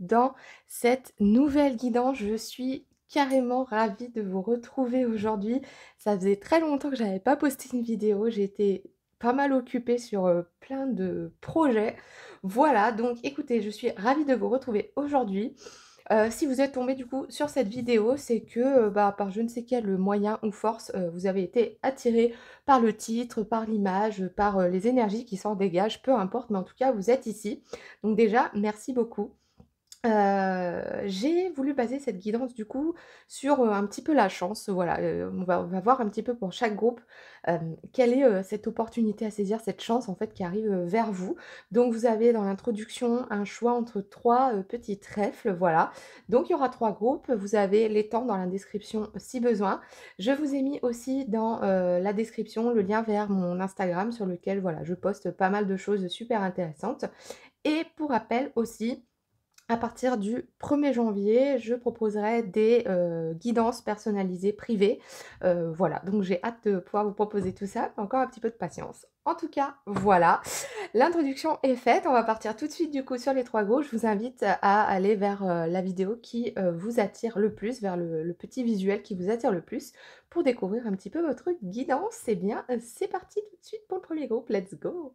dans cette nouvelle guidance. Je suis carrément ravie de vous retrouver aujourd'hui. Ça faisait très longtemps que j'avais pas posté une vidéo. J'étais pas mal occupée sur plein de projets. Voilà, donc écoutez, je suis ravie de vous retrouver aujourd'hui. Si vous êtes tombé du coup sur cette vidéo, c'est que, bah, par je ne sais quel moyen ou force, vous avez été attiré par le titre, par l'image, par, les énergies qui s'en dégagent, peu importe, mais en tout cas vous êtes ici. Donc déjà, merci beaucoup. J'ai voulu baser cette guidance du coup sur, un petit peu la chance, voilà, on va voir un petit peu pour chaque groupe, quelle est, cette opportunité à saisir, cette chance en fait qui arrive, vers vous. Donc vous avez dans l'introduction un choix entre 3 petits trèfles, voilà. Donc il y aura 3 groupes, vous avez les temps dans la description si besoin. Je vous ai mis aussi dans, la description le lien vers mon Instagram sur lequel voilà, je poste pas mal de choses super intéressantes et pour rappel aussi, à partir du 1er janvier, je proposerai des, guidances personnalisées privées. Voilà, donc j'ai hâte de pouvoir vous proposer tout ça, mais encore un petit peu de patience. En tout cas, voilà, l'introduction est faite. On va partir tout de suite du coup sur les 3 go. Je vous invite à aller vers, la vidéo qui, vous attire le plus, vers le petit visuel qui vous attire le plus pour découvrir un petit peu votre guidance. Eh bien, c'est parti tout de suite pour le premier groupe. Let's go!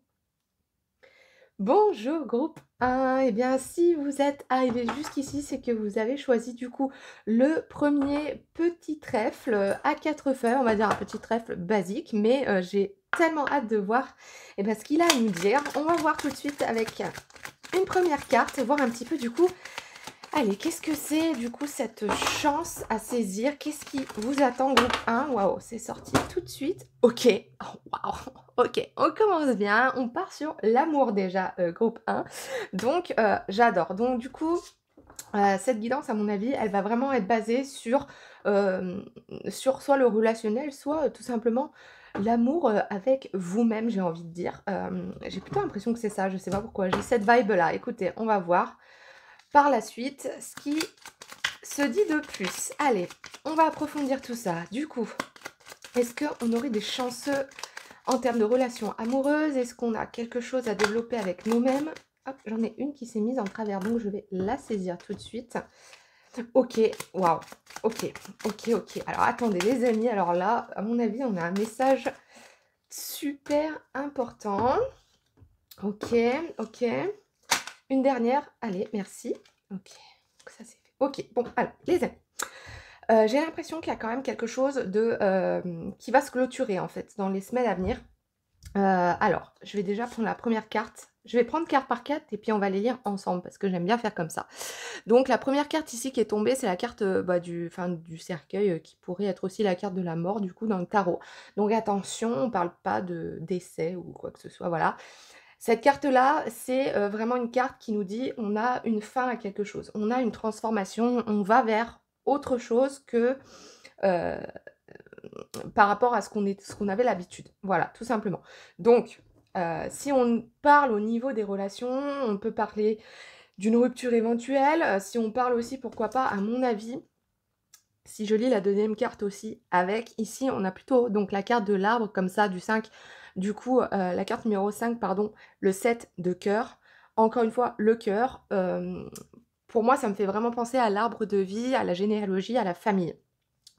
Bonjour groupe 1, eh bien si vous êtes arrivé jusqu'ici, c'est que vous avez choisi du coup le premier petit trèfle à 4 feuilles, on va dire un petit trèfle basique, mais j'ai tellement hâte de voir ce qu'il a à nous dire. On va voir tout de suite avec une première carte et voir un petit peu du coup, allez, qu'est-ce que c'est du coup cette chance à saisir? Qu'est-ce qui vous attend groupe 1? Waouh, c'est sorti tout de suite. OK. Oh waouh! OK, on commence bien. On part sur l'amour déjà, groupe 1. Donc j'adore. Donc du coup, cette guidance à mon avis, elle va vraiment être basée hem, sur soit le relationnel, soit, tout simplement l'amour, avec vous-même, j'ai envie de dire. J'ai plutôt l'impression que c'est ça, je sais pas pourquoi. J'ai cette vibe là. Écoutez, on va voir par la suite ce qui se dit de plus. Allez, on va approfondir tout ça. Du coup, est-ce qu'on aurait des chanceux en termes de relations amoureuses? Est-ce qu'on a quelque chose à développer avec nous-mêmes? Hop, j'en ai une qui s'est mise en travers, donc je vais la saisir tout de suite. OK, waouh, OK, OK, OK. Alors attendez les amis, alors là, à mon avis, on a un message super important. OK, OK. Une dernière, allez, merci. OK, ça c'est fait. OK, bon, alors les amis, j'ai l'impression qu'il y a quand même quelque chose de, qui va se clôturer en fait dans les semaines à venir. Alors, je vais déjà prendre la première carte. Je vais prendre carte par carte et puis on va les lire ensemble parce que j'aime bien faire comme ça. Donc la première carte ici qui est tombée, c'est la carte, bah, du cercueil, qui pourrait être aussi la carte de la mort du coup dans le tarot. Donc attention, on parle pas de décès ou quoi que ce soit, voilà. Cette carte-là, c'est, vraiment une carte qui nous dit: «On a une fin à quelque chose, on a une transformation, on va vers autre chose que, heu, par rapport à ce qu'on avait l'habitude». Voilà, tout simplement. Donc, si on parle au niveau des relations, on peut parler d'une rupture éventuelle, si on parle aussi, pourquoi pas, à mon avis, si je lis la deuxième carte aussi avec, ici, on a plutôt donc la carte de l'arbre comme ça, du 5, du coup, la carte numéro 5, pardon, le 7 de cœur. Encore une fois, le cœur, pour moi, ça me fait vraiment penser à l'arbre de vie, à la généalogie, à la famille.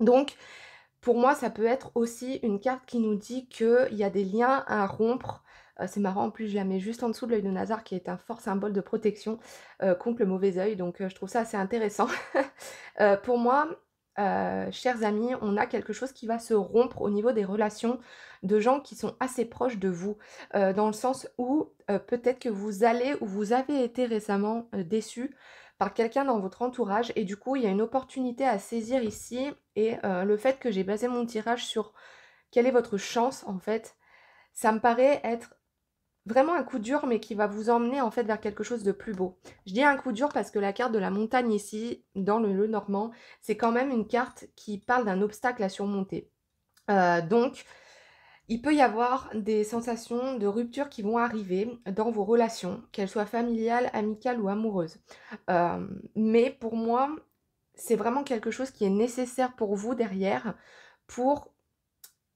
Donc pour moi, ça peut être aussi une carte qui nous dit qu'il y a des liens à rompre. C'est marrant, en plus, je la mets juste en dessous de l'œil de Nazar qui est un fort symbole de protection, contre le mauvais œil, donc je trouve ça assez intéressant. Pour moi, chers amis, on a quelque chose qui va se rompre au niveau des relations de gens qui sont assez proches de vous. Dans le sens où, peut-être que vous allez ou vous avez été récemment, déçus par quelqu'un dans votre entourage et du coup, il y a une opportunité à saisir ici et le fait que j'ai basé mon tirage sur quelle est votre chance en fait, ça me paraît être vraiment un coup dur, mais qui va vous emmener en fait vers quelque chose de plus beau. Je dis un coup dur parce que la carte de la montagne ici, dans le Normand, c'est quand même une carte qui parle d'un obstacle à surmonter. Donc, il peut y avoir des sensations de rupture qui vont arriver dans vos relations, qu'elles soient familiales, amicales ou amoureuses. Mais pour moi, c'est vraiment quelque chose qui est nécessaire pour vous derrière, pour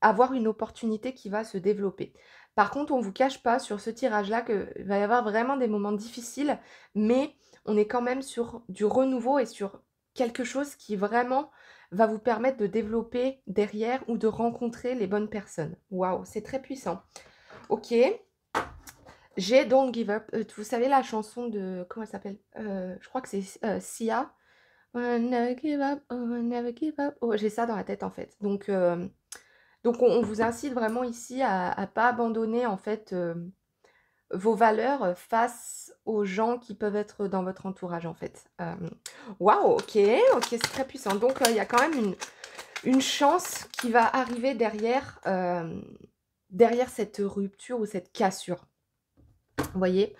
avoir une opportunité qui va se développer. Par contre, on ne vous cache pas sur ce tirage-là qu'il va y avoir vraiment des moments difficiles, mais on est quand même sur du renouveau et sur quelque chose qui vraiment va vous permettre de développer derrière ou de rencontrer les bonnes personnes. Waouh, c'est très puissant. OK, j'ai Don't Give Up. Vous savez la chanson de comment elle s'appelle? Je crois que c'est, Sia. Oh, never give up, oh, never give up. Oh, j'ai ça dans la tête, en fait. Donc on vous incite vraiment ici à pas abandonner, en fait, vos valeurs, face aux gens qui peuvent être dans votre entourage, en fait. Waouh, OK, OK, c'est très puissant. Donc il y a quand même une chance qui va arriver derrière, derrière cette rupture ou cette cassure. Vous voyez?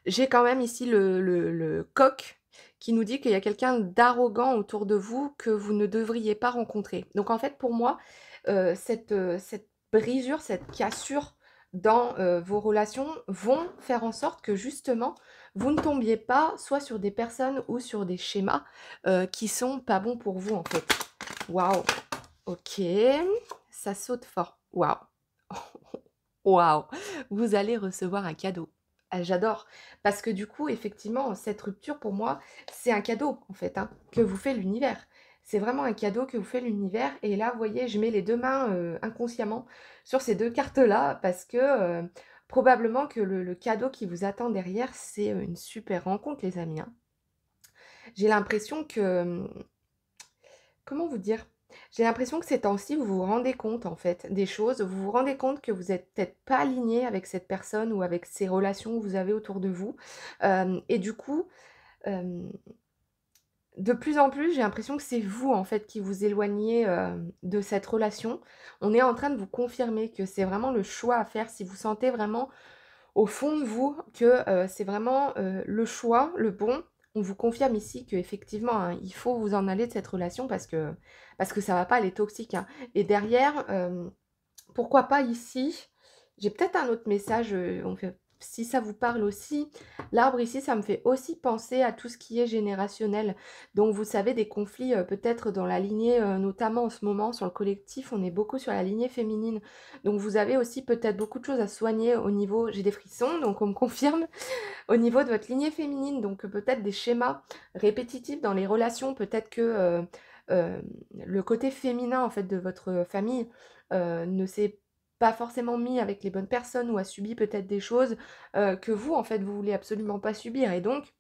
J'ai quand même ici le coq qui nous dit qu'il y a quelqu'un d'arrogant autour de vous que vous ne devriez pas rencontrer. Donc en fait, pour moi, cette brisure, cette cassure dans, vos relations vont faire en sorte que justement, vous ne tombiez pas soit sur des personnes ou sur des schémas, qui sont pas bons pour vous, en fait. Waouh! OK, ça saute fort. Waouh! Waouh! Vous allez recevoir un cadeau. Ah, j'adore parce que du coup, effectivement, cette rupture pour moi, c'est un cadeau en fait, hein, que vous fait l'univers. C'est vraiment un cadeau que vous fait l'univers et là, vous voyez, je mets les 2 mains, inconsciemment sur ces 2 cartes-là parce que, probablement que le cadeau qui vous attend derrière, c'est, une super rencontre les amis, hein. J'ai l'impression que, comment vous dire? J'ai l'impression que ces temps-ci, vous vous rendez compte, en fait, des choses. Vous vous rendez compte que vous êtes peut-être pas aligné avec cette personne ou avec ces relations que vous avez autour de vous. Et du coup, hem, de plus en plus, j'ai l'impression que c'est vous, en fait, qui vous éloignez, de cette relation. On est en train de vous confirmer que c'est vraiment le choix à faire. Si vous sentez vraiment au fond de vous que, c'est vraiment, le choix, le bon. On vous confirme ici qu'effectivement, hein, il faut vous en aller de cette relation parce que ça va pas, elle est toxique, hein. Et derrière, pourquoi pas ici, j'ai peut-être un autre message, on fait si ça vous parle aussi, l'arbre ici, ça me fait aussi penser à tout ce qui est générationnel. Donc vous savez, des conflits, peut-être dans la lignée, notamment en ce moment sur le collectif, on est beaucoup sur la lignée féminine. Donc vous avez aussi peut-être beaucoup de choses à soigner au niveau j'ai des frissons, donc on me confirme, au niveau de votre lignée féminine. Donc peut-être des schémas répétitifs dans les relations, peut-être que, le côté féminin, en fait, de votre famille, ne s'est pas forcément mis avec les bonnes personnes ou a subi peut-être des choses, que vous, en fait, vous voulez absolument pas subir et donc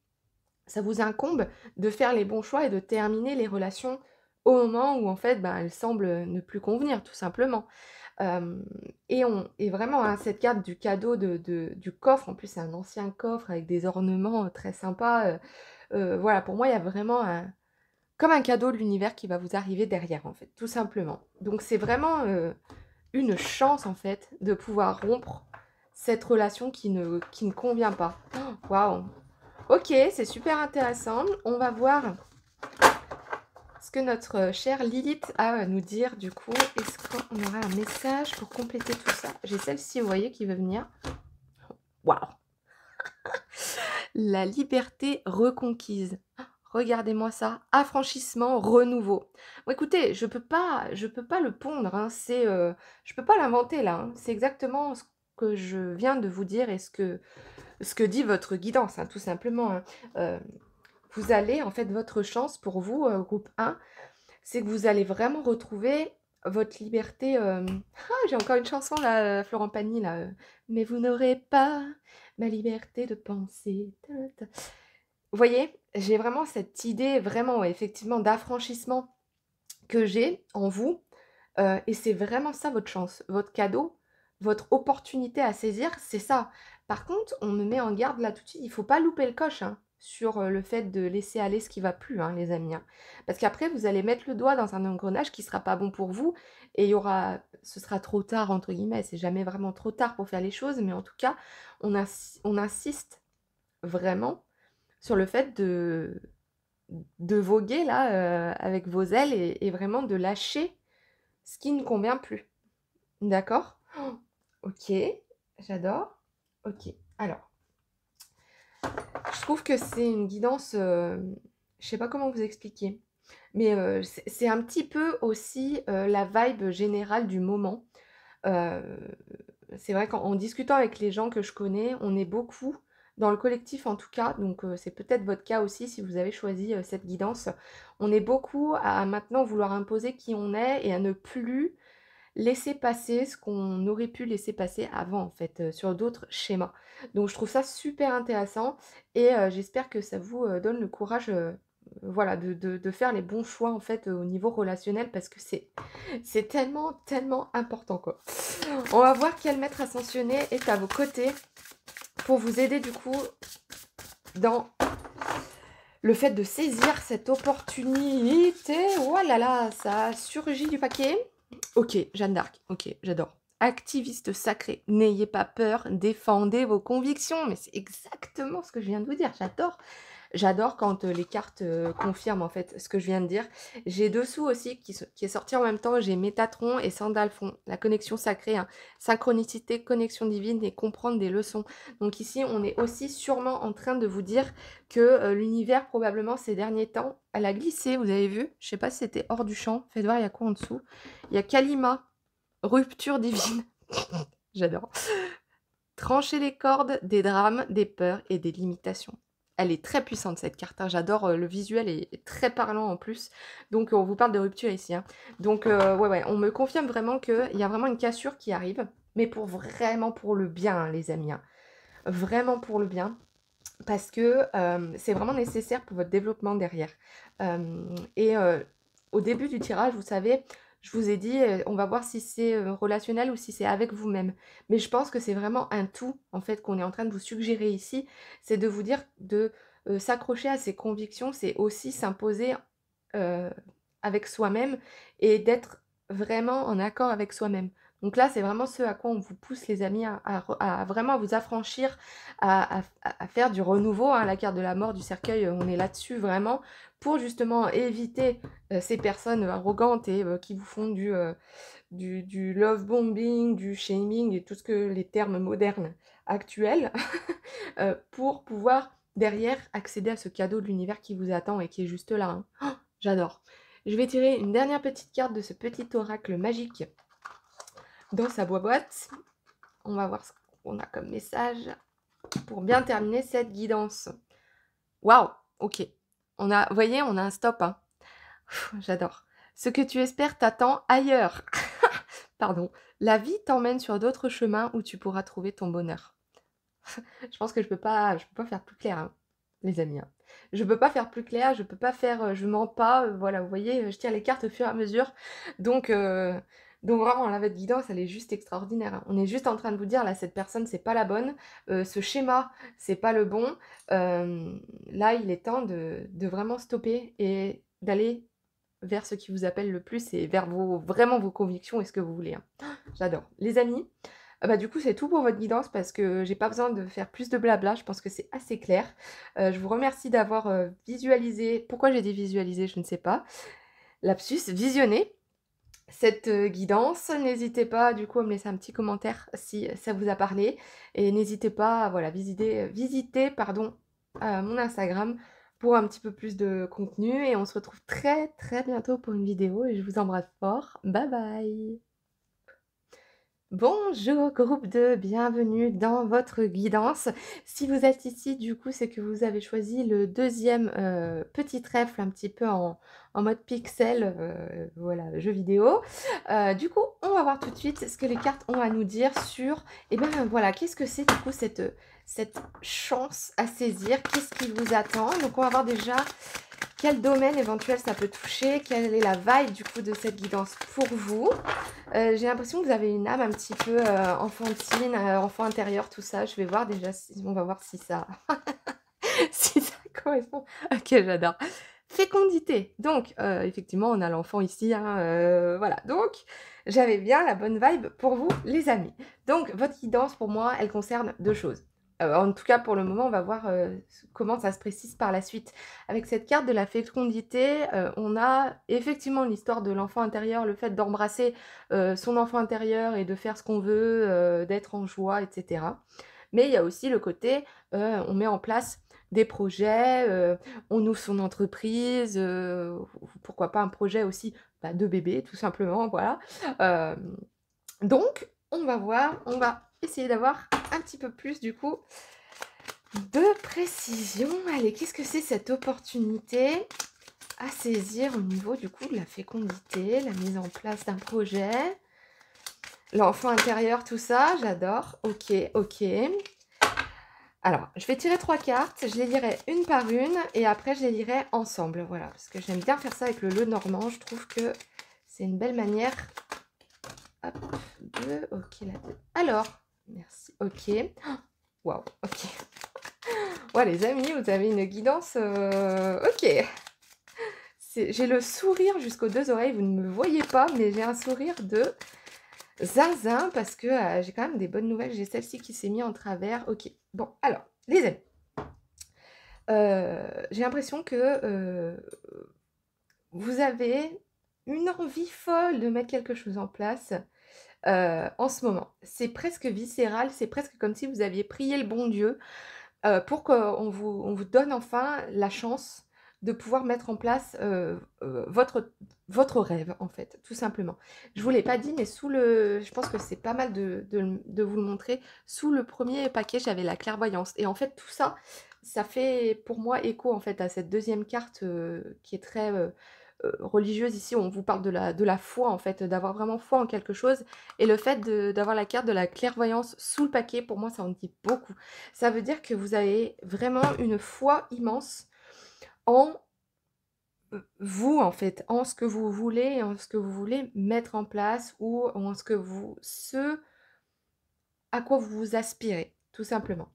ça vous incombe de faire les bons choix et de terminer les relations au moment où, en fait, ben, elles semblent, ne plus convenir, tout simplement. Hem et vraiment, hein, cette carte du cadeau du coffre, en plus, c'est un ancien coffre avec des ornements, très sympas, voilà, pour moi, il y a vraiment un comme un cadeau de l'univers qui va vous arriver derrière, en fait, tout simplement. Donc c'est vraiment, une chance, en fait, de pouvoir rompre cette relation qui ne convient pas. Waouh! OK, c'est super intéressant. On va voir ce que notre, chère Lilith a à nous dire du coup. Est-ce qu'on aurait un message pour compléter tout ça? J'ai celle-ci, vous voyez, qui veut venir. Waouh! La liberté reconquise. Regardez-moi ça, affranchissement, renouveau. Bon écoutez, je peux pas le pondre, hein, je peux pas l'inventer là, hein. C'est exactement ce que je viens de vous dire et ce que dit votre guidance, hein, tout simplement, hein. Vous allez en fait votre chance pour vous, groupe 1, c'est que vous allez vraiment retrouver votre liberté, j'ai encore une chanson là, Florent Pagny là, «Mais vous n'aurez pas ma liberté de penser, ta ta». Vous voyez? J'ai vraiment cette idée vraiment, ouais, effectivement d'affranchissement que j'ai en vous, et c'est vraiment ça votre chance, votre cadeau, votre opportunité à saisir, c'est ça. Par contre, on me met en garde là tout de suite, il faut pas louper le coche, hein, sur, le fait de laisser aller ce qui va plus, hein, les amis, hein. Parce qu'après vous allez mettre le doigt dans un engrenage qui sera pas bon pour vous et il y aura ce sera «trop tard» entre guillemets, c'est jamais vraiment trop tard pour faire les choses, mais en tout cas, on insiste vraiment sur le fait de voguer là, avec vos ailes et vraiment de lâcher ce qui ne convient plus. D'accord? OK, j'adore. OK, alors, je trouve que c'est une guidance, je sais pas comment vous expliquer, mais c'est un petit peu aussi, la vibe générale du moment. Heu, c'est vrai qu'en discutant avec les gens que je connais, on est beaucoup dans le collectif en tout cas, donc c'est peut-être votre cas aussi si vous avez choisi, cette guidance. On est beaucoup à maintenant vouloir imposer qui on est et à ne plus laisser passer ce qu'on aurait pu laisser passer avant en fait, sur d'autres schémas. Donc je trouve ça super intéressant et j'espère que ça vous, donne le courage, voilà de faire les bons choix en fait, au niveau relationnel parce que c'est tellement, tellement important quoi. On va voir quel maître ascensionné est à vos côtés pour vous aider du coup dans le fait de saisir cette opportunité. Oh là là, ça a surgi du paquet. OK, Jeanne d'Arc, OK, j'adore. Activiste sacré, n'ayez pas peur, défendez vos convictions. Mais c'est exactement ce que je viens de vous dire, j'adore. J'adore quand, les cartes, confirment en fait ce que je viens de dire. J'ai dessous aussi qui est sorti en même temps, j'ai Métatron et Sandalphon, la connexion sacrée, hein, synchronicité, connexion divine et comprendre des leçons. Donc ici, on est aussi sûrement en train de vous dire que, l'univers probablement ces derniers temps, elle a glissé, vous avez vu? Je sais pas si c'était hors du champ, faites voir il y a quoi en dessous? Il y a Kalima, rupture divine. J'adore. Trancher les cordes des drames, des peurs et des limitations. Elle est très puissante cette carte, hein. J'adore, le visuel est très parlant en plus. Donc on vous parle de rupture ici, hein. Donc ouais, on me confirme vraiment qu'il y a vraiment une cassure qui arrive, mais vraiment pour le bien, hein, les amis, hein. Vraiment pour le bien, parce que, c'est vraiment nécessaire pour votre développement derrière. Et au début du tirage, vous savez, je vous ai dit, on va voir si c'est, relationnel ou si c'est avec vous-même. Mais je pense que c'est vraiment un tout, en fait, qu'on est en train de vous suggérer ici. C'est de vous dire de, s'accrocher à ses convictions, c'est aussi s'imposer, heu, avec soi-même et d'être vraiment en accord avec soi-même. Donc là, c'est vraiment ce à quoi on vous pousse les amis à vraiment vous affranchir, à faire du renouveau, hein. La carte de la mort, du cercueil, on est là-dessus vraiment pour justement éviter, ces personnes, arrogantes et qui vous font du love bombing, du shaming et tout ce que les termes modernes actuels, pour pouvoir derrière accéder à ce cadeau de l'univers qui vous attend et qui est juste là, hein. Oh, j'adore. Je vais tirer une dernière petite carte de ce petit oracle magique dans sa boîte. On va voir ce qu'on a comme message pour bien terminer cette guidance. Waouh! OK. Vous voyez, on a un stop, hein. J'adore. Ce que tu espères t'attend ailleurs. Pardon. La vie t'emmène sur d'autres chemins où tu pourras trouver ton bonheur. Je pense que je peux pas faire plus clair, hein, les amis, hein. Je peux pas faire plus clair, je peux pas faire, je mens pas, voilà, vous voyez, je tire les cartes au fur et à mesure. Donc vraiment là, votre guidance, elle est juste extraordinaire, hein. On est juste en train de vous dire là, cette personne, c'est pas la bonne, ce schéma, c'est pas le bon. Là, il est temps de vraiment stopper et d'aller vers ce qui vous appelle le plus et vers vraiment vos convictions et ce que vous voulez, hein. J'adore. Les amis, bah, du coup, c'est tout pour votre guidance parce que j'ai pas besoin de faire plus de blabla, je pense que c'est assez clair. Je vous remercie d'avoir, visualisé pourquoi j'ai dit visualiser, je ne sais pas. Lapsus, visionné cette, guidance. N'hésitez pas du coup à me laisser un petit commentaire si ça vous a parlé et n'hésitez pas à voilà, visiter pardon, mon Instagram pour un petit peu plus de contenu et on se retrouve très, très bientôt pour une vidéo et je vous embrasse fort. Bye bye. Bonjour groupe de bienvenue dans votre guidance. Si vous êtes ici, du coup, c'est que vous avez choisi le deuxième petit trèfle un petit peu en mode pixel, voilà, jeu vidéo. Du coup, on va voir tout de suite ce que les cartes ont à nous dire sur, et ben voilà, qu'est-ce que c'est du coup cette chance à saisir, qu'est-ce qui vous attend. Donc on va voir déjà quel domaine éventuel ça peut toucher, quelle est la vibe du coup de cette guidance pour vous. J'ai l'impression que vous avez une âme un petit peu, enfantine, enfant intérieur, tout ça. Je vais voir déjà si on va voir si ça si ça correspond. OK, j'adore. Fécondité, donc effectivement, on a l'enfant ici, hein, voilà. Donc j'avais bien la bonne vibe pour vous, les amis. Donc votre guidance, pour moi, elle concerne 2 choses. En tout cas, pour le moment, on va voir, comment ça se précise par la suite. Avec cette carte de la fécondité, on a effectivement l'histoire de l'enfant intérieur, le fait d'embrasser, son enfant intérieur et de faire ce qu'on veut, d'être en joie et cetera. Mais il y a aussi le côté, on met en place des projets, on ouvre son entreprise, pourquoi pas un projet aussi, bah, de bébé tout simplement, voilà. Donc on va voir, on va essayer d'avoir un petit peu plus du coup de précision. Allez, qu'est-ce que c'est cette opportunité à saisir au niveau du coup de la fécondité, la mise en place d'un projet, l'enfant intérieur, tout ça, j'adore. Ok, ok. Alors, je vais tirer 3 cartes, je les lirai une par une et après je les lirai ensemble. Voilà, parce que j'aime bien faire ça avec le Lenormand. Je trouve que c'est une belle manière. Hop, 2, ok, la 2. Alors, merci, ok. Waouh, ok. Ouais, les amis, vous avez une guidance. Ok. J'ai le sourire jusqu'aux deux oreilles, vous ne me voyez pas, mais j'ai un sourire de zinzin parce que j'ai quand même des bonnes nouvelles. J'ai celle-ci qui s'est mise en travers. Ok, bon, alors, les amis. J'ai l'impression que vous avez une envie folle de mettre quelque chose en place en ce moment. C'est presque viscéral, c'est presque comme si vous aviez prié le bon Dieu pour qu'on vous donne enfin la chance de pouvoir mettre en place votre rêve, en fait, tout simplement. Je ne vous l'ai pas dit, mais je pense que c'est pas mal de vous le montrer. Sous le premier paquet, j'avais la clairvoyance. Et en fait, tout ça, ça fait pour moi écho en fait à cette deuxième carte qui est très religieuse. Ici, on vous parle de la foi, en fait, d'avoir vraiment foi en quelque chose. Et le fait d'avoir la carte de la clairvoyance sous le paquet, pour moi, ça en dit beaucoup. Ça veut dire que vous avez vraiment une foi immense en vous, en fait, en ce que vous voulez, en ce que vous voulez mettre en place ou en ce à quoi vous aspirez, tout simplement.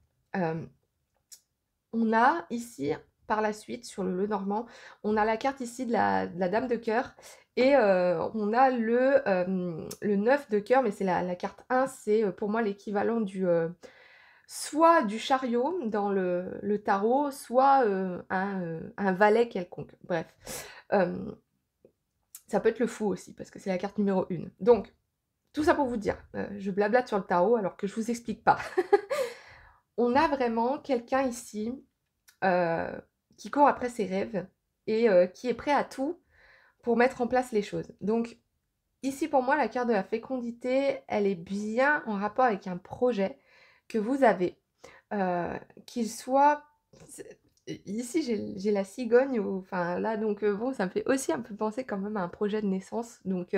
On a ici, par la suite, sur le Lenormand, on a la carte ici de la dame de cœur et on a le 9 de cœur, mais c'est la carte 1, c'est pour moi l'équivalent soit du chariot dans le tarot, soit un valet quelconque. Bref, ça peut être le fou aussi, parce que c'est la carte numéro 1. Donc, tout ça pour vous dire, je blablate sur le tarot alors que je vous explique pas. On a vraiment quelqu'un ici qui court après ses rêves et qui est prêt à tout pour mettre en place les choses. Donc, ici, pour moi, la carte de la fécondité, elle est bien en rapport avec un projet que vous avez, qu'il soit... Ici, j'ai la cigogne, enfin là, donc bon, ça me fait aussi un peu penser quand même à un projet de naissance. Donc,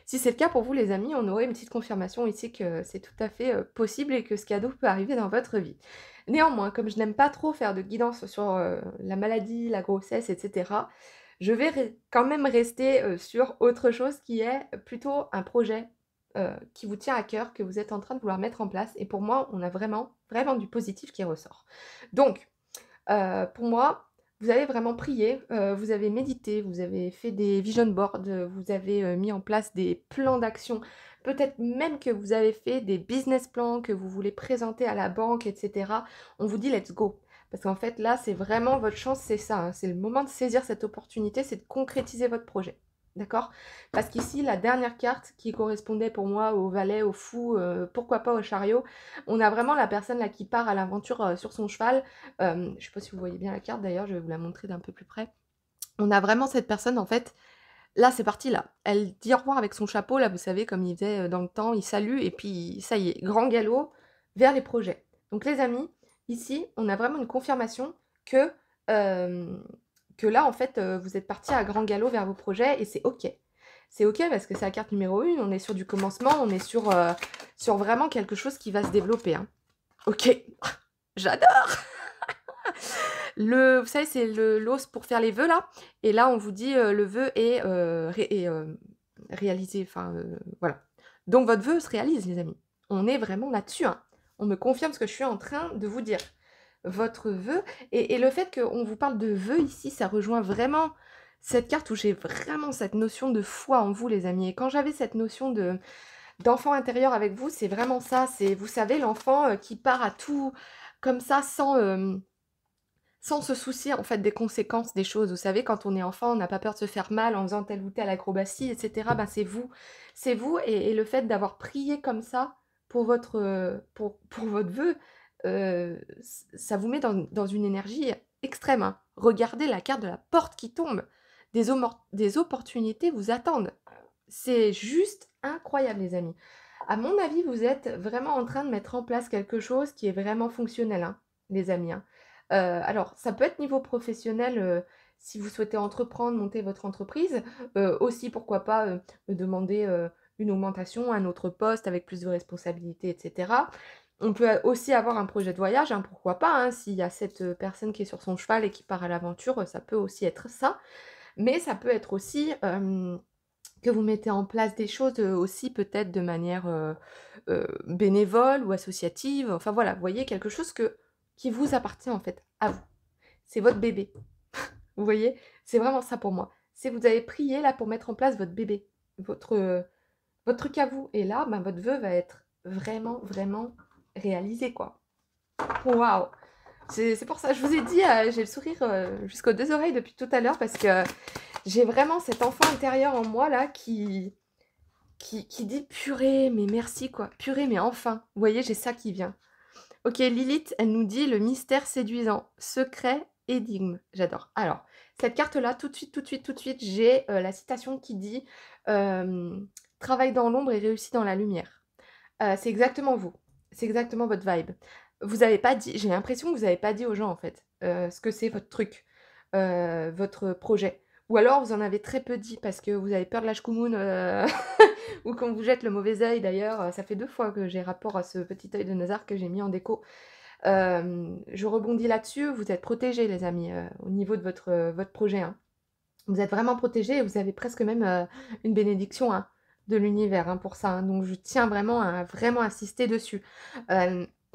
si c'est le cas pour vous, les amis, on aurait une petite confirmation ici que c'est tout à fait possible et que ce cadeau peut arriver dans votre vie. Néanmoins, comme je n'aime pas trop faire de guidance sur la maladie, la grossesse, etc., je vais quand même rester sur autre chose qui est plutôt un projet qui vous tient à cœur, que vous êtes en train de vouloir mettre en place. Et pour moi, on a vraiment, vraiment du positif qui ressort. Donc, pour moi, vous avez vraiment prié, vous avez médité, vous avez fait des vision boards, vous avez mis en place des plans d'action. Peut-être même que vous avez fait des business plans que vous voulez présenter à la banque, etc. On vous dit let's go. Parce qu'en fait, là, c'est vraiment votre chance, c'est ça, hein. C'est le moment de saisir cette opportunité, c'est de concrétiser votre projet. D'accord? Parce qu'ici, la dernière carte qui correspondait pour moi au valet, au fou, pourquoi pas au chariot, on a vraiment la personne là qui part à l'aventure sur son cheval. Je ne sais pas si vous voyez bien la carte d'ailleurs, je vais vous la montrer d'un peu plus près. On a vraiment cette personne en fait, là c'est parti là. Elle dit au revoir avec son chapeau, là vous savez comme il faisait dans le temps, il salue et puis ça y est, grand galop vers les projets. Donc les amis, ici on a vraiment une confirmation que, euh, que là en fait vous êtes parti à grand galop vers vos projets et c'est ok. C'est ok parce que c'est la carte numéro 1, on est sur du commencement, on est sur vraiment quelque chose qui va se développer, hein. Ok, j'adore. Vous savez, c'est l'os pour faire les vœux, là. Et là, on vous dit, le vœu est réalisé. Enfin, voilà. Donc, votre vœu se réalise, les amis. On est vraiment là-dessus, hein. On me confirme ce que je suis en train de vous dire. Votre vœu. Et le fait qu'on vous parle de vœu ici, ça rejoint vraiment cette carte où j'ai vraiment cette notion de foi en vous, les amis. Et quand j'avais cette notion d'enfant intérieur avec vous, c'est vraiment ça. C'est, vous savez, l'enfant qui part à tout comme ça, sans se soucier en fait des conséquences des choses. Vous savez, quand on est enfant, on n'a pas peur de se faire mal en faisant telle ou telle acrobatie, etc. Ben, c'est vous. C'est vous et le fait d'avoir prié comme ça pour votre vœu, ça vous met dans une énergie extrême, hein. Regardez la carte de la porte qui tombe. Des opportunités vous attendent. C'est juste incroyable, les amis. À mon avis, vous êtes vraiment en train de mettre en place quelque chose qui est vraiment fonctionnel, hein. les amis, hein. Alors ça peut être niveau professionnel, si vous souhaitez entreprendre, monter votre entreprise, aussi pourquoi pas, demander, une augmentation, un autre poste avec plus de responsabilités et cetera. On peut aussi avoir un projet de voyage, hein, pourquoi pas, hein, s'il y a cette, personne qui est sur son cheval et qui part à l'aventure, ça peut aussi être ça. Mais ça peut être aussi, que vous mettez en place des choses, aussi peut-être de manière, bénévole ou associative, enfin voilà, vous voyez? Quelque chose qui vous appartient en fait, à vous. C'est votre bébé. Vous voyez? C'est vraiment ça pour moi. C'est vous avez prié là pour mettre en place votre bébé, votre, votre truc à vous et là, ben, votre vœu va être vraiment, vraiment réalisé quoi. Waouh! C'est pour ça, je vous ai dit, j'ai le sourire, jusqu'aux 2 oreilles depuis tout à l'heure parce que j'ai vraiment cet enfant intérieur en moi là qui dit: «Purée, mais merci quoi, purée, mais enfin!» Vous voyez, j'ai ça qui vient. OK, Lilith, elle nous dit: «Le mystère séduisant, secret, énigme». J'adore. Alors, cette carte-là, tout de suite, tout de suite, tout de suite, j'ai, la citation qui dit, «Travaille dans l'ombre et réussis dans la lumière». C'est exactement vous. C'est exactement votre vibe. Vous avez pas dit j'ai l'impression que vous avez pas dit aux gens, en fait, ce que c'est votre truc, votre projet. Ou alors vous en avez très peu dit parce que vous avez peur de la schkoumoune, ou qu'on vous jette le mauvais œil d'ailleurs, ça fait 2 fois que j'ai rapport à ce petit œil de Nazar que j'ai mis en déco. Je rebondis là-dessus, vous êtes protégés les amis, au niveau de votre projet, hein. Vous êtes vraiment protégés et vous avez presque même, une bénédiction, hein, de l'univers, hein, pour ça, hein, donc je tiens vraiment à vraiment insister dessus.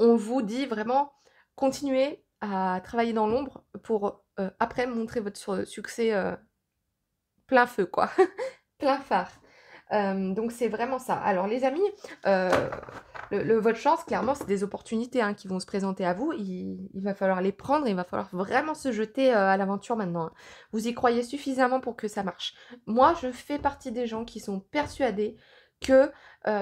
On vous dit vraiment: «Continuez à travailler dans l'ombre pour, après montrer votre succès, plein feu quoi, plein phare». Donc c'est vraiment ça. Alors les amis, heu, votre chance clairement c'est des opportunités, hein, qui vont se présenter à vous. Il va falloir les prendre et il va falloir vraiment se jeter, à l'aventure maintenant, hein. Vous y croyez suffisamment pour que ça marche. Moi, je fais partie des gens qui sont persuadés que,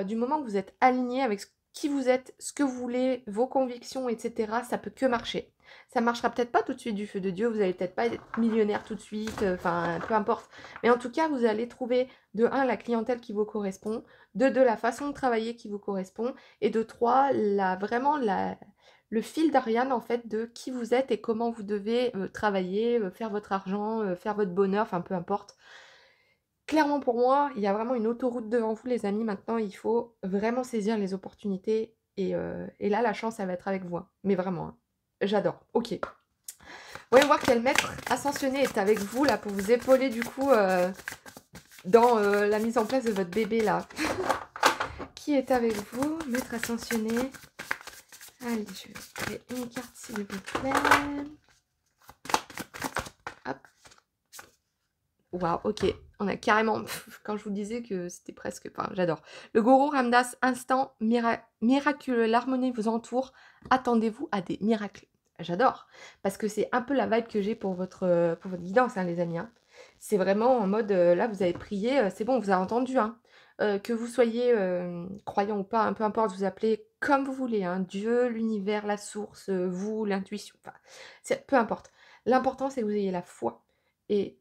du moment que vous êtes alignés avec qui vous êtes, ce que vous voulez, vos convictions et cetera, ça peut que marcher. Ça marchera peut-être pas tout de suite du feu de Dieu, vous allez peut-être pas être millionnaire tout de suite, enfin peu importe. Mais en tout cas, vous allez trouver de un la clientèle qui vous correspond, de 2 la façon de travailler qui vous correspond et de 3 la vraiment la le fil d'Ariane en fait de qui vous êtes et comment vous devez, travailler, faire votre argent, faire votre bonheur, enfin peu importe. Clairement pour moi, il y a vraiment une autoroute devant vous les amis, maintenant il faut vraiment saisir les opportunités et là la chance elle va être avec vous, hein, mais vraiment, hein. J'adore. OK. Voyons voir quel maître ascensionné est avec vous là pour vous épauler du coup, dans, la mise en place de votre bébé là. Qui est avec vous? Maître ascensionné. Allez, je vais créer une carte s'il vous plaît. Hop. Waouh, OK. On a carrément quand je vous disais que c'était presque enfin, j'adore. Le gourou Ramdas, instant miraculeux, l'harmonie vous entoure. Attendez-vous à des miracles. J'adore, parce que c'est un peu la vibe que j'ai pour votre guidance, hein, les amis, hein. C'est vraiment en mode, là, vous avez prié, c'est bon, on vous a entendu, hein. Que vous soyez, croyant ou pas, hein, peu importe, vous appelez comme vous voulez, hein, Dieu, l'univers, la source, vous, l'intuition, enfin, c'est peu importe. L'important, c'est que vous ayez la foi et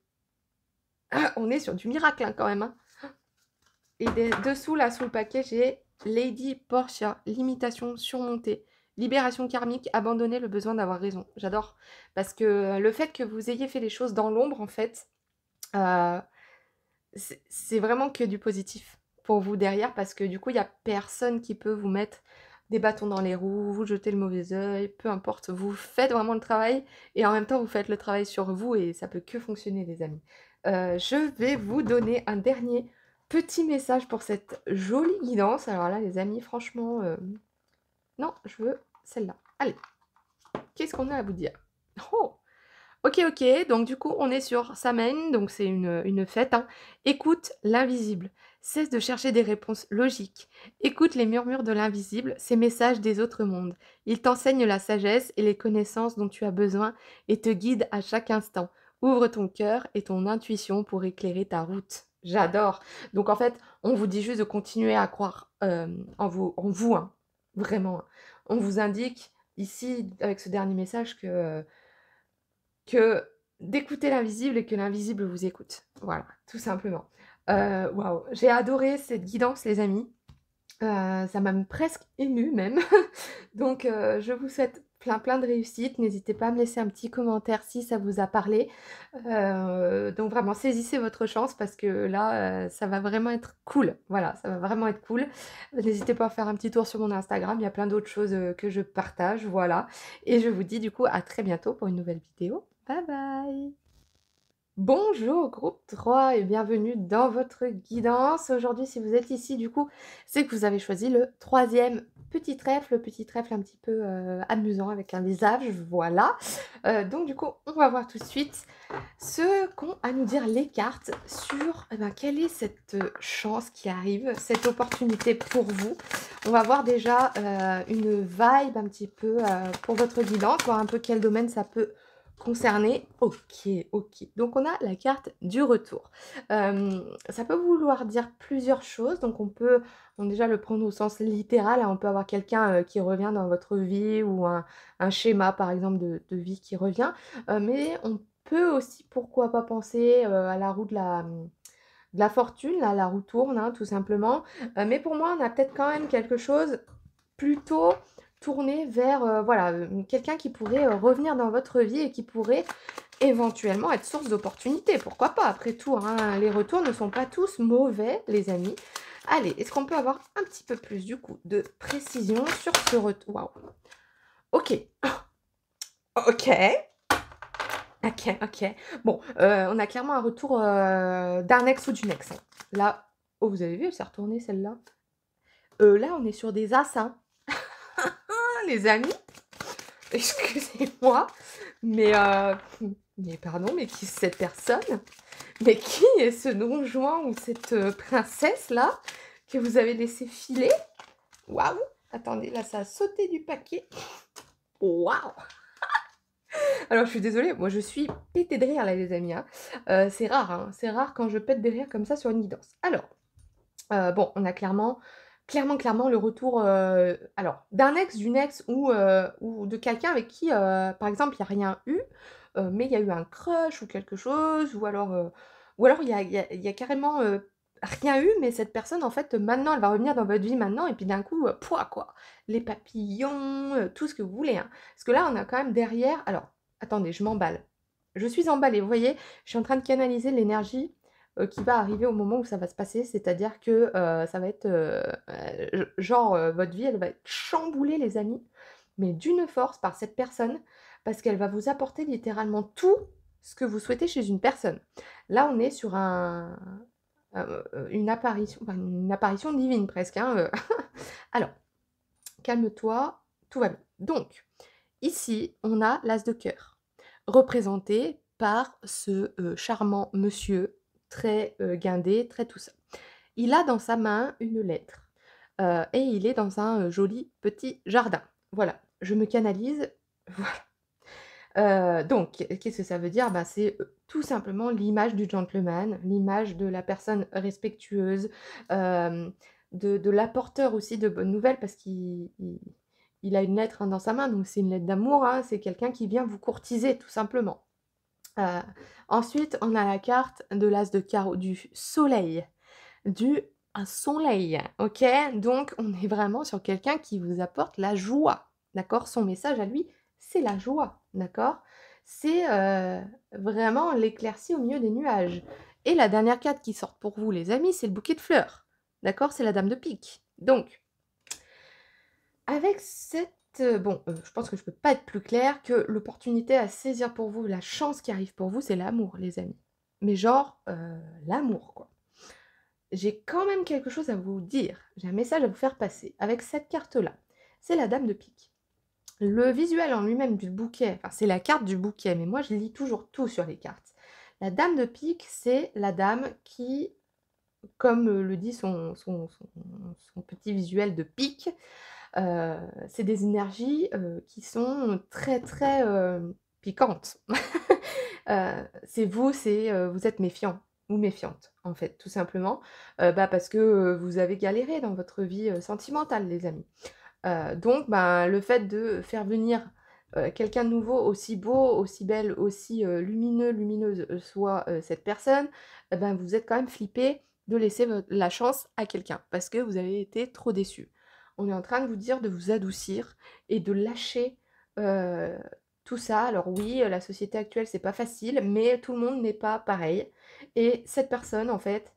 on est sur du miracle, hein, quand même, hein. Et dessous, là, sous le paquet, j'ai Lady Portia, limitation surmontée, libération karmique, abandonner le besoin d'avoir raison. J'adore. Parce que le fait que vous ayez fait les choses dans l'ombre, en fait, heu, c'est vraiment que du positif pour vous derrière, parce que du coup, il y a personne qui peut vous mettre des bâtons dans les roues, vous jeter le mauvais œil, peu importe. Vous faites vraiment le travail et en même temps, vous faites le travail sur vous et ça peut que fonctionner, les amis. Je vais vous donner un dernier petit message pour cette jolie guidance. Alors là, les amis, franchement, non, je veux celle-là. Allez, qu'est-ce qu'on a à vous dire? Oh! OK, OK, donc du coup, on est sur Samhain, donc c'est une fête, hein. Écoute l'invisible. Cesse de chercher des réponses logiques. Écoute les murmures de l'invisible, ces messages des autres mondes. Ils t'enseignent la sagesse et les connaissances dont tu as besoin et te guident à chaque instant. Ouvre ton cœur et ton intuition pour éclairer ta route. J'adore. Donc en fait, on vous dit juste de continuer à croire, en vous, hein, vraiment, hein. On vous indique ici, avec ce dernier message que d'écouter l'invisible et que l'invisible vous écoute. Voilà, tout simplement. Waouh, j'ai adoré cette guidance les amis. Ça m'a presque émue même. Donc je vous souhaite plein de réussite. N'hésitez pas à me laisser un petit commentaire si ça vous a parlé. Donc vraiment saisissez votre chance parce que là, ça va vraiment être cool. Voilà, ça va vraiment être cool. N'hésitez pas à faire un petit tour sur mon Instagram, il y a plein d'autres choses, que je partage, voilà. Et je vous dis du coup à très bientôt pour une nouvelle vidéo. Bye bye! Bonjour groupe 3 et bienvenue dans votre guidance. Aujourd'hui, si vous êtes ici, du coup, c'est que vous avez choisi le troisième petit trèfle un petit peu amusant avec un visage, voilà. Donc du coup, on va voir tout de suite ce qu'ont à nous dire les cartes sur quelle est cette chance qui arrive, cette opportunité pour vous. On va voir déjà une vibe un petit peu pour votre guidance, voir un peu quel domaine ça peut concerné. Ok, ok. Donc on a la carte du retour. Ça peut vouloir dire plusieurs choses. Donc on peut déjà le prendre au sens littéral, hein. On peut avoir quelqu'un qui revient dans votre vie ou un schéma par exemple de vie qui revient. Mais on peut aussi, pourquoi pas, penser à la roue de la fortune, là, la roue tourne, hein, tout simplement. Mais pour moi, on a peut-être quand même quelque chose plutôt tourné vers voilà, quelqu'un qui pourrait revenir dans votre vie et qui pourrait éventuellement être source d'opportunités. Pourquoi pas, après tout, hein, les retours ne sont pas tous mauvais, les amis. Allez, est-ce qu'on peut avoir un petit peu plus, du coup, de précision sur ce retour? Waouh. Ok. Ok. Ok, ok. Bon, on a clairement un retour d'un ex ou d'une ex, hein. Là, oh, vous avez vu, elle s'est retournée, celle-là. Là, on est sur des as, hein. Les amis. Excusez-moi, mais pardon, mais qui est cette personne? Mais qui est ce Don Juan ou cette princesse-là que vous avez laissé filer? Waouh! Attendez, là, ça a sauté du paquet. Waouh! Alors, je suis désolée, moi, je suis pétée de rire, là, les amis, hein. C'est rare, hein, c'est rare quand je pète de rire comme ça sur une guidance. Alors, bon, on a clairement le retour, alors d'un ex, d'une ex ou de quelqu'un avec qui, par exemple, il y a rien eu, mais il y a eu un crush ou quelque chose ou alors il y a carrément, rien eu, mais cette personne, en fait, maintenant, elle va revenir dans votre vie maintenant et puis d'un coup, pouah, quoi, les papillons, tout ce que vous voulez, hein. Parce que là, on a quand même derrière alors, attendez, je m'emballe. Je suis emballée, vous voyez? Je suis en train de canaliser l'énergie qui va arriver au moment où ça va se passer. C'est-à-dire que ça va être genre votre vie, elle va être chamboulée, les amis, mais d'une force par cette personne, parce qu'elle va vous apporter littéralement tout ce que vous souhaitez chez une personne. Là, on est sur une apparition divine presque, hein, Alors, calme-toi, tout va bien. Donc, ici, on a l'as de cœur, représenté par ce charmant monsieur, très guindé, très tout ça. Il a dans sa main une lettre et il est dans un joli petit jardin. Voilà, je me canalise. Donc, qu'est-ce que ça veut dire? Bah, c'est tout simplement l'image du gentleman, l'image de la personne respectueuse, hem, de l'apporteur aussi de bonnes nouvelles parce qu'il a une lettre, hein, dans sa main, donc c'est une lettre d'amour, hein, c'est quelqu'un qui vient vous courtiser tout simplement. Heu, Ensuite, on a la carte de l'as de carreau, du soleil, du soleil, OK? Donc on est vraiment sur quelqu'un qui vous apporte la joie, d'accord? Son message à lui, c'est la joie, d'accord? C'est, vraiment l'éclaircie au milieu des nuages et la dernière carte qui sort pour vous, les amis, c'est le bouquet de fleurs, d'accord? C'est la dame de pique. Donc avec cette, bon, je pense que je peux pas être plus claire que l'opportunité à saisir pour vous, la chance qui arrive pour vous, c'est l'amour, les amis. Mais genre, l'amour, quoi. J'ai quand même quelque chose à vous dire, j'ai un message à vous faire passer avec cette carte-là. C'est la dame de pique. Le visuel en lui-même du bouquet, enfin, c'est la carte du bouquet, mais moi je lis toujours tout sur les cartes. La dame de pique, c'est la dame qui, comme, le dit son petit visuel de pique, c'est des énergies, qui sont très, très, piquantes. C'est vous, vous êtes méfiant ou méfiante, en fait, tout simplement, parce que, vous avez galéré dans votre vie, sentimentale, les amis. Donc ben, le fait de faire venir, quelqu'un de nouveau, aussi beau, aussi belle, aussi, lumineuse, soit, cette personne, et ben, vous êtes quand même flippé de laisser la chance à quelqu'un parce que vous avez été trop déçus. On est en train de vous dire de vous adoucir et de lâcher, heu, tout ça. Alors oui, la société actuelle, c'est pas facile, mais tout le monde n'est pas pareil et cette personne, en fait,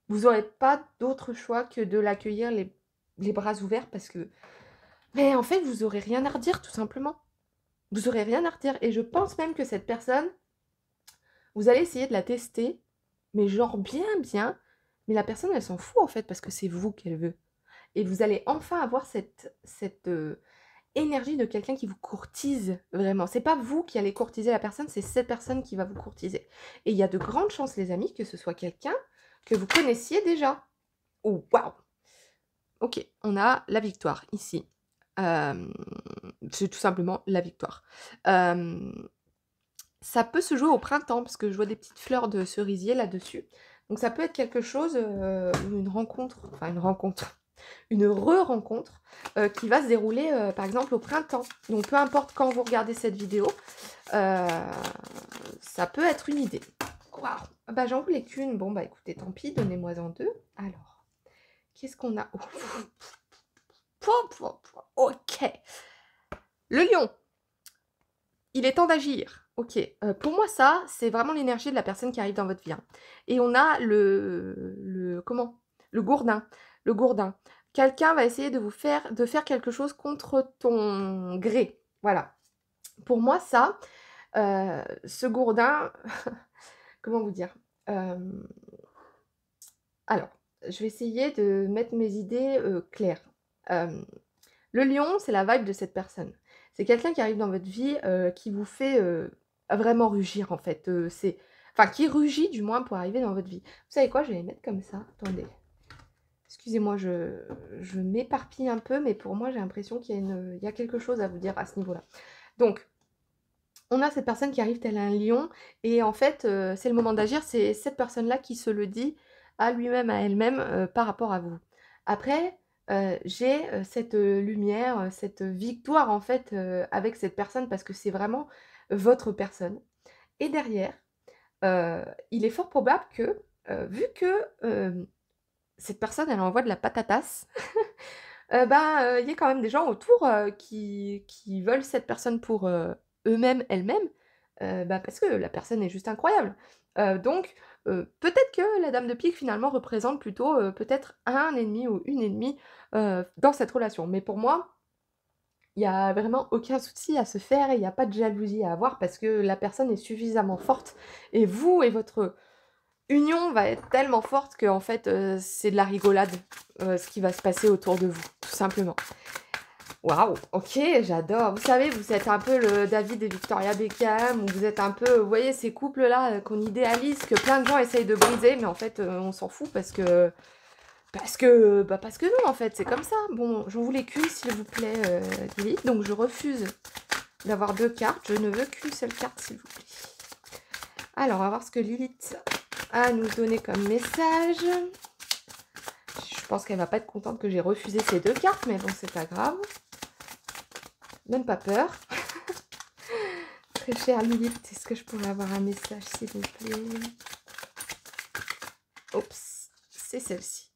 vous aurez pas d'autre choix que de l'accueillir les bras ouverts parce que mais en fait, vous aurez rien à redire tout simplement. Vous aurez rien à redire et je pense même que cette personne, vous allez essayer de la tester, mais genre bien, bien, mais la personne, elle s'en fout en fait parce que c'est vous qu'elle veut et vous allez enfin avoir cette énergie de quelqu'un qui vous courtise vraiment. C'est pas vous qui allez courtiser la personne, c'est cette personne qui va vous courtiser et il y a de grandes chances, les amis, que ce soit quelqu'un que vous connaissiez déjà. Oh waouh! OK, on a la victoire ici. Hem, c'est tout simplement la victoire. Hem, Ça peut se jouer au printemps parce que je vois des petites fleurs de cerisier là-dessus. Donc ça peut être quelque chose, ou une rencontre, enfin une rencontre, une re-rencontre, qui va se dérouler, par exemple au printemps. Donc peu importe quand vous regardez cette vidéo, heu, ça peut être une idée. Waouh! Ah bah, j'en voulais qu'une. Bon bah écoutez, tant pis, donnez-moi-en 2. Alors, qu'est-ce qu'on a? OK. Le lion, il est temps d'agir. OK. Pour moi, ça, c'est vraiment l'énergie de la personne qui arrive dans votre vie, hein. Et on a le comment? Le gourdin. Le gourdin. Quelqu'un va essayer de faire quelque chose contre ton gré. Voilà. Pour moi, ça, ce gourdin, comment vous dire? Hem, alors, je vais essayer de mettre mes idées, claires. Hem Le lion, c'est la vibe de cette personne. C'est quelqu'un qui arrive dans votre vie, qui vous fait, vraiment rugir en fait, c'est enfin qui rugit du moins pour arriver dans votre vie. Vous savez quoi? Je vais les mettre comme ça. Attendez. Excusez-moi, je m'éparpille un peu, mais pour moi, j'ai l'impression il y a quelque chose à vous dire à ce niveau-là. Donc, on a cette personne qui arrive tel un lion et en fait, c'est le moment d'agir. C'est cette personne-là qui se le dit à lui-même, à elle-même, par rapport à vous. Après, j'ai, cette, lumière, cette victoire en fait, avec cette personne parce que c'est vraiment votre personne et derrière, il est fort probable que, vu que, cette personne elle envoie de la patatasse, il y a quand même des gens autour, qui veulent cette personne pour, eux-mêmes, elles-mêmes, parce que la personne est juste incroyable. Donc peut-être que la dame de pique finalement représente plutôt, peut-être un ennemi ou une ennemie, dans cette relation. Mais pour moi, il y a vraiment aucun souci à se faire et il y a pas de jalousie à avoir parce que la personne est suffisamment forte et vous et votre union va être tellement forte qu'en fait, c'est de la rigolade, ce qui va se passer autour de vous, tout simplement. Waouh, OK, j'adore. Vous savez, vous êtes un peu le David et Victoria Beckham ou vous êtes un peu, vous voyez ces couples-là, qu'on idéalise, que plein de gens essayent de briser, mais en fait, on s'en fout parce que non, en fait, c'est comme ça. Bon, j'en voulais qu'une, s'il vous plaît, Lilith, donc je refuse d'avoir 2 cartes. Je ne veux qu'une seule carte, s'il vous plaît. Alors, on va voir ce que Lilith a à nous donner comme message. Je pense qu'elle va pas être contente que j'ai refusé ces 2 cartes, mais bon, c'est pas grave. Même pas peur. Très chère Lilith, est-ce que je pourrais avoir un message, s'il vous plaît? Oups, c'est celle-ci.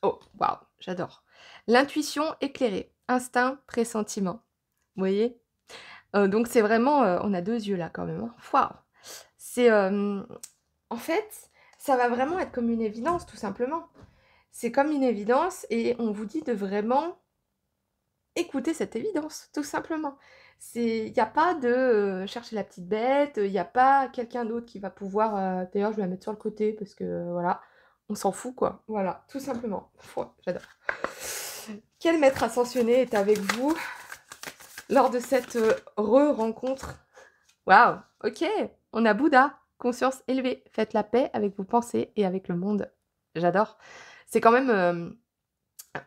Oh, waouh, j'adore. L'intuition éclairée, instinct, pressentiment. Vous voyez? Donc c'est vraiment, on a 2 yeux là quand même, hein. Waouh! C'est, en fait, ça va vraiment être comme une évidence tout simplement. C'est comme une évidence et on vous dit de vraiment écouter cette évidence, tout simplement. Il y a pas de, chercher la petite bête, il y a pas quelqu'un d'autre qui va pouvoir, d'ailleurs je vais la mettre sur le côté parce que, voilà, on s'en fout quoi. Voilà, tout simplement. Pouah, j'adore. Quel maître ascensionné est avec vous lors de cette, re-rencontre? Waouh! OK, on a Bouddha, conscience élevée, faites la paix avec vos pensées et avec le monde. J'adore. C'est quand même,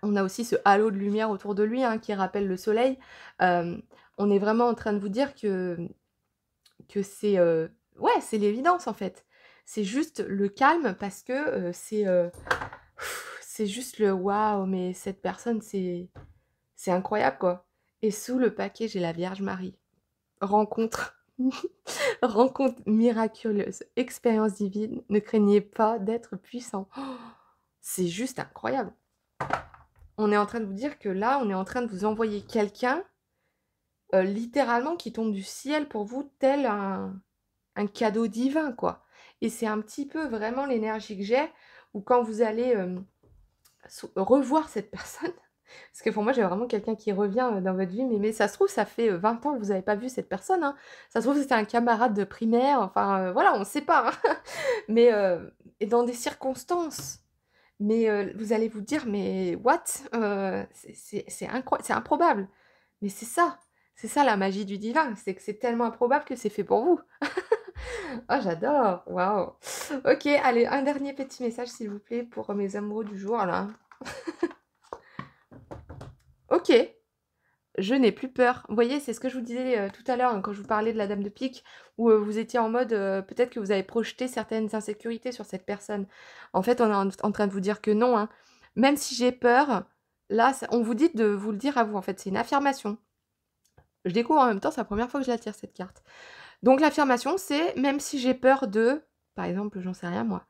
on a aussi ce halo de lumière autour de lui, hein, qui rappelle le soleil. Hem, on est vraiment en train de vous dire que c'est, ouais, c'est l'évidence, en fait. C'est juste le calme parce que, c'est juste le: «Waouh, mais cette personne, c'est incroyable, quoi» et sous le paquet, j'ai la Vierge Marie. Rencontre rencontre miraculeuse, expérience divine, ne craignez pas d'être puissant. C'est juste incroyable. On est en train de vous dire que là, on est en train de vous envoyer quelqu'un, littéralement qui tombe du ciel pour vous tel un cadeau divin, quoi. Et c'est un petit peu vraiment l'énergie que j'ai, où quand vous allez, revoir cette personne, parce que pour moi, j'ai vraiment quelqu'un qui revient, dans votre vie, mais ça se trouve, ça fait, 20 ans que vous n'avez pas vu cette personne, hein. Ça se trouve, c'était un camarade de primaire, enfin, voilà, on ne sait pas, hein. Mais, et dans des circonstances, mais, vous allez vous dire: «Mais what?» c'est improbable. Mais c'est ça la magie du divin, c'est que c'est tellement improbable que c'est fait pour vous. Oh j'adore, waouh. OK, allez, un dernier petit message s'il vous plaît pour mes amoureux du jour là. OK, je n'ai plus peur. Vous voyez, c'est ce que je vous disais, tout à l'heure, hein, quand je vous parlais de la dame de pique où, vous étiez en mode, peut-être que vous avez projeté certaines insécurités sur cette personne. En fait, on est en train de vous dire que non, hein. Même si j'ai peur, là, ça on vous dit de vous le dire à vous, en fait, c'est une affirmation. Je découvre en même temps, c'est la première fois que je la tire cette carte. Donc l'affirmation, c'est: «Même si j'ai peur de», par exemple, j'en sais rien moi,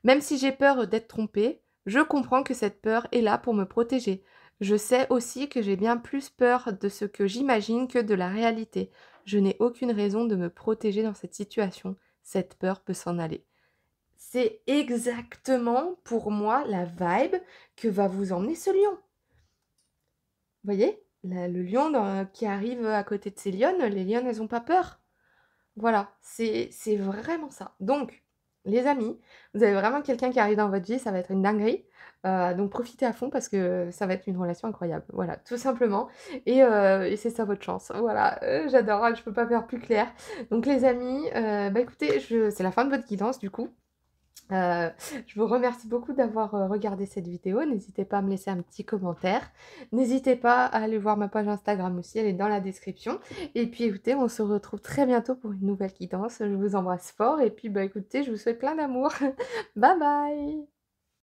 «même si j'ai peur d'être trompée, je comprends que cette peur est là pour me protéger. Je sais aussi que j'ai bien plus peur de ce que j'imagine que de la réalité. Je n'ai aucune raison de me protéger dans cette situation. Cette peur peut s'en aller». C'est exactement pour moi la vibe que va vous emmener ce lion. Vous voyez? Le lion qui arrive à côté de ses lionnes, les lionnes, elles ont pas peur. Voilà, c'est vraiment ça. Donc, les amis, vous avez vraiment quelqu'un qui arrive dans votre vie, ça va être une dinguerie. Donc profitez à fond parce que ça va être une relation incroyable. Voilà, tout simplement et c'est ça votre chance. Voilà, j'adore, hein, je peux pas faire plus clair. Donc les amis, bah, écoutez, c'est la fin de votre guidance du coup. Heu, je vous remercie beaucoup d'avoir, regardé cette vidéo. N'hésitez pas à me laisser un petit commentaire. N'hésitez pas à aller voir ma page Instagram aussi, elle est dans la description. Et puis écoutez, on se retrouve très bientôt pour une nouvelle guidance. Je vous embrasse fort et puis, bah, écoutez, je vous souhaite plein d'amour. Bye bye.